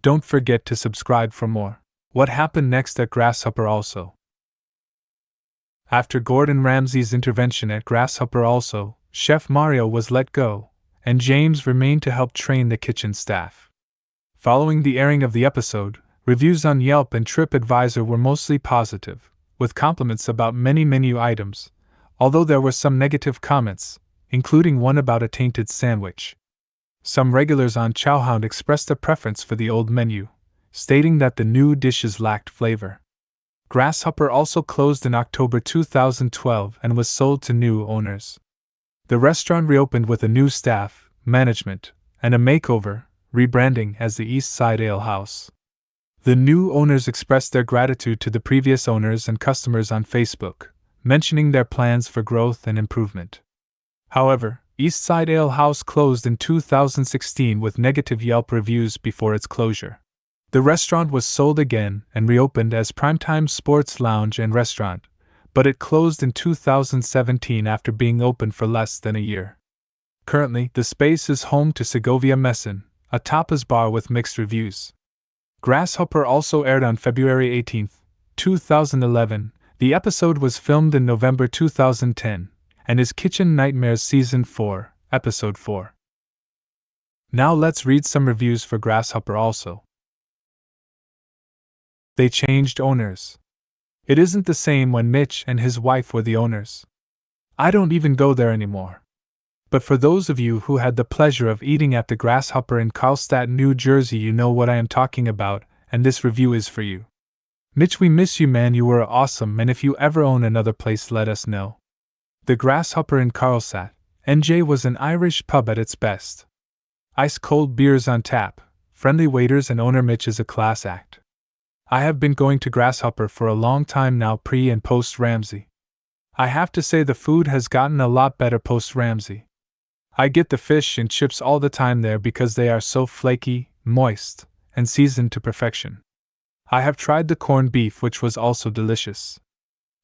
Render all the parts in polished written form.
Don't forget to subscribe for more. What happened next at Grasshopper Also? After Gorden Ramsay's intervention at Grasshopper Also, Chef Mario was let go, and James remained to help train the kitchen staff. Following the airing of the episode, reviews on Yelp and TripAdvisor were mostly positive, with compliments about many menu items, although there were some negative comments, including one about a tainted sandwich. Some regulars on Chowhound expressed a preference for the old menu, stating that the new dishes lacked flavor. Grasshopper Also closed in October 2012 and was sold to new owners. The restaurant reopened with a new staff, management, and a makeover, rebranding as the East Side Ale House. The new owners expressed their gratitude to the previous owners and customers on Facebook, mentioning their plans for growth and improvement. However, East Side Ale House closed in 2016 with negative Yelp reviews before its closure. The restaurant was sold again and reopened as Primetime Sports Lounge and Restaurant, but it closed in 2017 after being open for less than a year. Currently, the space is home to Segovia Messin, a tapas bar with mixed reviews. Grasshopper Also aired on February 18, 2011. The episode was filmed in November 2010, and is Kitchen Nightmares Season 4, Episode 4. Now let's read some reviews for Grasshopper Also. They changed owners. It isn't the same when Mitch and his wife were the owners. I don't even go there anymore. But for those of you who had the pleasure of eating at the Grasshopper in Carlstadt, New Jersey, you know what I am talking about, and this review is for you. Mitch, we miss you, man. You were awesome, and if you ever own another place, let us know. The Grasshopper in Carlstadt, NJ, was an Irish pub at its best. Ice-cold beers on tap, friendly waiters, and owner Mitch is a class act. I have been going to Grasshopper for a long time now, pre and post Ramsay. I have to say the food has gotten a lot better post Ramsay. I get the fish and chips all the time there because they are so flaky, moist, and seasoned to perfection. I have tried the corned beef, which was also delicious.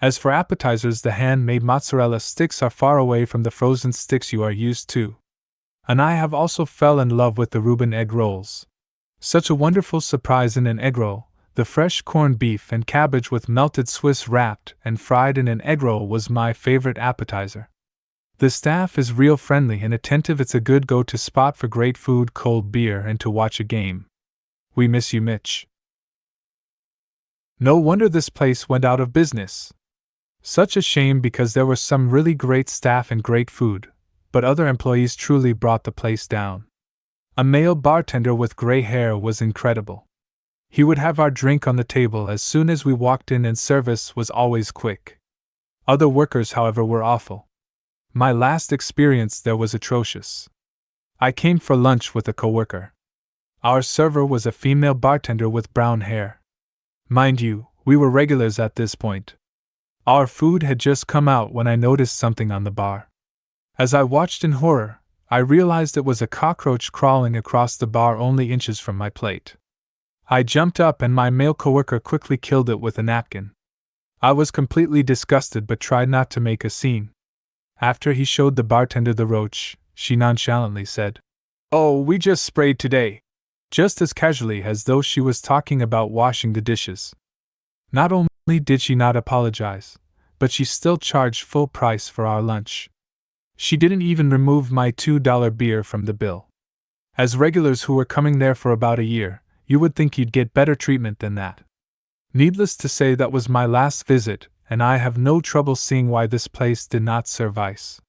As for appetizers, the handmade mozzarella sticks are far away from the frozen sticks you are used to. And I have also fell in love with the Reuben egg rolls. Such a wonderful surprise in an egg roll. The fresh corned beef and cabbage with melted Swiss wrapped and fried in an egg roll was my favorite appetizer. The staff is real friendly and attentive. It's a good go-to spot for great food, cold beer, and to watch a game. We miss you, Mitch. No wonder this place went out of business. Such a shame, because there were some really great staff and great food, but other employees truly brought the place down. A male bartender with gray hair was incredible. He would have our drink on the table as soon as we walked in, and service was always quick. Other workers, however, were awful. My last experience there was atrocious. I came for lunch with a coworker. Our server was a female bartender with brown hair. Mind you, we were regulars at this point. Our food had just come out when I noticed something on the bar. As I watched in horror, I realized it was a cockroach crawling across the bar only inches from my plate. I jumped up and my male coworker quickly killed it with a napkin. I was completely disgusted but tried not to make a scene. After he showed the bartender the roach, she nonchalantly said, "Oh, we just sprayed today," just as casually as though she was talking about washing the dishes. Not only did she not apologize, but she still charged full price for our lunch. She didn't even remove my $2 beer from the bill. As regulars who were coming there for about a year, you would think you'd get better treatment than that. Needless to say, that was my last visit, and I have no trouble seeing why this place did not serve ice.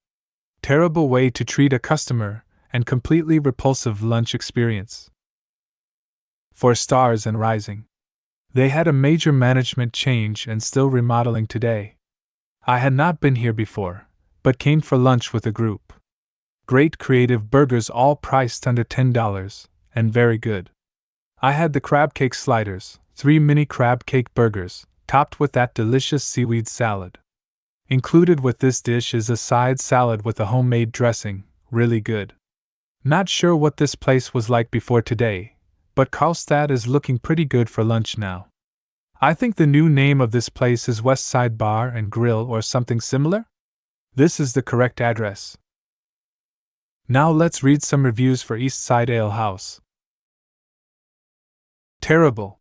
Terrible way to treat a customer, and completely repulsive lunch experience. 4 stars and rising. They had a major management change and still remodeling today. I had not been here before, but came for lunch with a group. Great creative burgers, all priced under $10, and very good. I had the crab cake sliders, 3 mini crab cake burgers, topped with that delicious seaweed salad. Included with this dish is a side salad with a homemade dressing, really good. Not sure what this place was like before today, but Karlstad is looking pretty good for lunch now. I think the new name of this place is West Side Bar and Grill or something similar? This is the correct address. Now let's read some reviews for East Side Ale House. Terrible.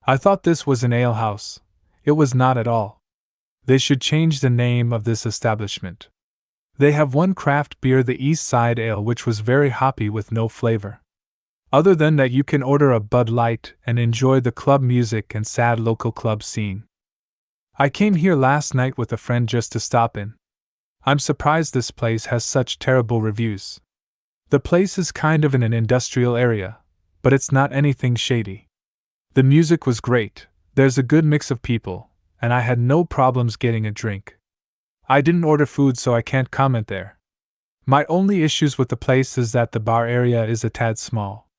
I thought this was an ale house. It was not at all. They should change the name of this establishment. They have one craft beer, the East Side Ale, which was very hoppy with no flavor. Other than that, you can order a Bud Light and enjoy the club music and sad local club scene. I came here last night with a friend just to stop in. I'm surprised this place has such terrible reviews. The place is kind of in an industrial area, but it's not anything shady. The music was great, there's a good mix of people, and I had no problems getting a drink. I didn't order food, so I can't comment there. My only issues with the place is that the bar area is a tad small.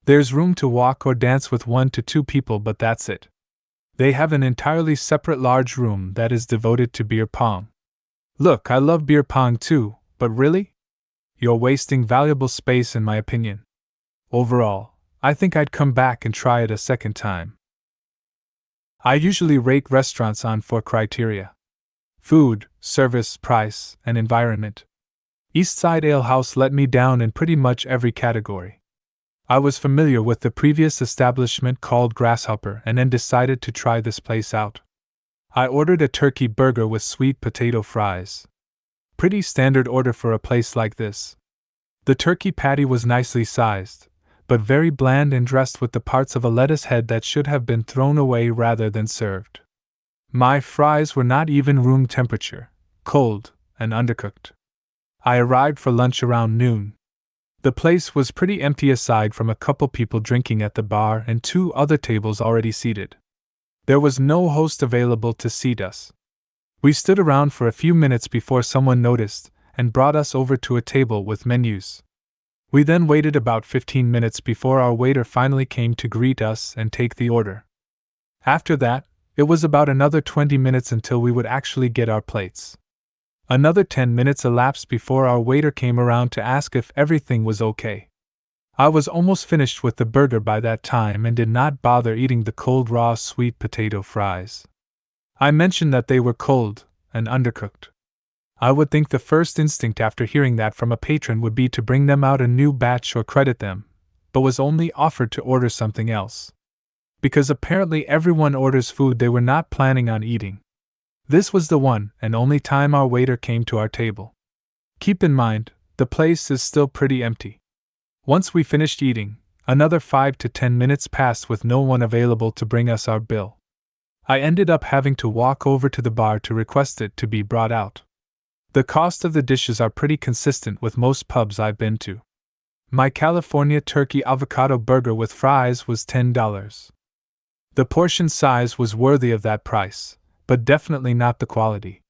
There's room to walk or dance with 1 to 2 people, but that's it. They have an entirely separate large room that is devoted to beer pong. Look, I love beer pong too, but really? You're wasting valuable space in my opinion. Overall, I think I'd come back and try it a second time. I usually rate restaurants on 4 criteria: food, service, price, and environment. Eastside Ale House let me down in pretty much every category. I was familiar with the previous establishment called Grasshopper and then decided to try this place out. I ordered a turkey burger with sweet potato fries. Pretty standard order for a place like this. The turkey patty was nicely sized, but very bland and dressed with the parts of a lettuce head that should have been thrown away rather than served. My fries were not even room temperature, cold, and undercooked. I arrived for lunch around noon. The place was pretty empty aside from a couple people drinking at the bar and 2 other tables already seated. There was no host available to seat us. We stood around for a few minutes before someone noticed and brought us over to a table with menus. We then waited about 15 minutes before our waiter finally came to greet us and take the order. After that, it was about another 20 minutes until we would actually get our plates. Another 10 minutes elapsed before our waiter came around to ask if everything was okay. I was almost finished with the burger by that time and did not bother eating the cold raw sweet potato fries. I mentioned that they were cold and undercooked. I would think the first instinct after hearing that from a patron would be to bring them out a new batch or credit them, but was only offered to order something else. Because apparently everyone orders food they were not planning on eating. This was the one and only time our waiter came to our table. Keep in mind, the place is still pretty empty. Once we finished eating, another 5 to 10 minutes passed with no one available to bring us our bill. I ended up having to walk over to the bar to request it to be brought out. The cost of the dishes are pretty consistent with most pubs I've been to. My California turkey avocado burger with fries was $10. The portion size was worthy of that price, but definitely not the quality.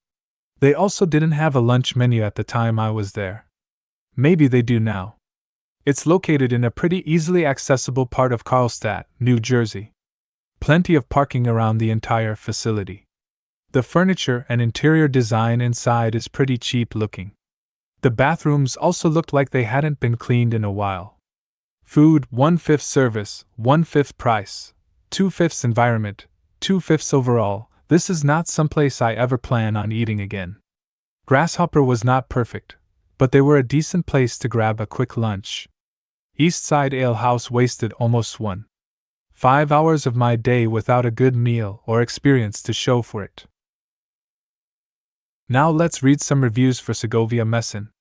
They also didn't have a lunch menu at the time I was there. Maybe they do now. It's located in a pretty easily accessible part of Carlstadt, New Jersey. Plenty of parking around the entire facility. The furniture and interior design inside is pretty cheap looking. The bathrooms also looked like they hadn't been cleaned in a while. Food, 1/5 service, 1/5 price, 2/5 environment, 2/5 overall. This is not someplace I ever plan on eating again. Grasshopper was not perfect, but they were a decent place to grab a quick lunch. Eastside Ale House wasted almost 1.5 hours of my day without a good meal or experience to show for it. Now let's read some reviews for Segovia Messen.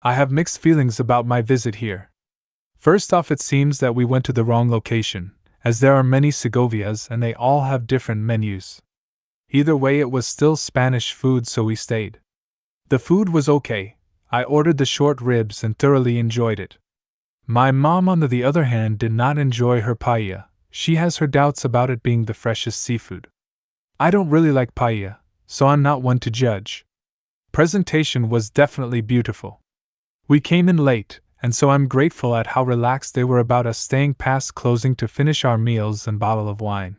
I have mixed feelings about my visit here. First off, it seems that we went to the wrong location, as there are many Segovias and they all have different menus. Either way, it was still Spanish food, so we stayed. The food was okay. I ordered the short ribs and thoroughly enjoyed it. My mom, on the other hand, did not enjoy her paella. She has her doubts about it being the freshest seafood. I don't really like paella, so I'm not one to judge. Presentation was definitely beautiful. We came in late, and so I'm grateful at how relaxed they were about us staying past closing to finish our meals and bottle of wine.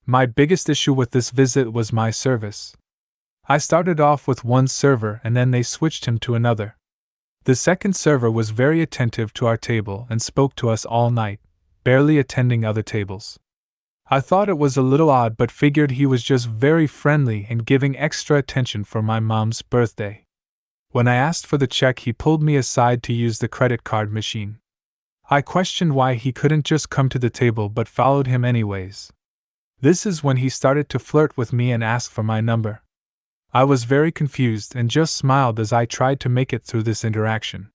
My biggest issue with this visit was my service. I started off with one server and then they switched him to another. The second server was very attentive to our table and spoke to us all night, barely attending other tables. I thought it was a little odd but figured he was just very friendly and giving extra attention for my mom's birthday. When I asked for the check, he pulled me aside to use the credit card machine. I questioned why he couldn't just come to the table but followed him anyways. This is when he started to flirt with me and ask for my number. I was very confused and just smiled as I tried to make it through this interaction.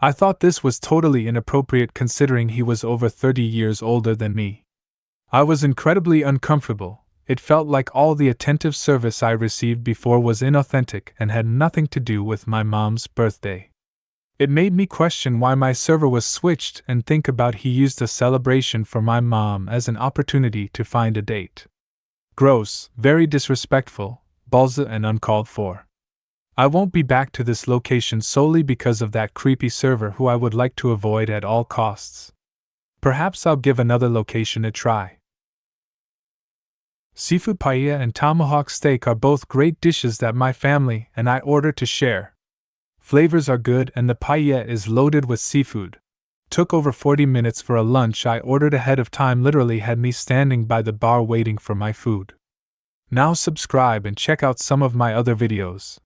I thought this was totally inappropriate considering he was over 30 years older than me. I was incredibly uncomfortable. It felt like all the attentive service I received before was inauthentic and had nothing to do with my mom's birthday. It made me question why my server was switched and think about he used a celebration for my mom as an opportunity to find a date. Gross, very disrespectful, balza and uncalled for. I won't be back to this location solely because of that creepy server who I would like to avoid at all costs. Perhaps I'll give another location a try. Seafood paella and tomahawk steak are both great dishes that my family and I order to share. Flavors are good and the paella is loaded with seafood. Took over 40 minutes for a lunch I ordered ahead of time, literally had me standing by the bar waiting for my food. Now subscribe and check out some of my other videos.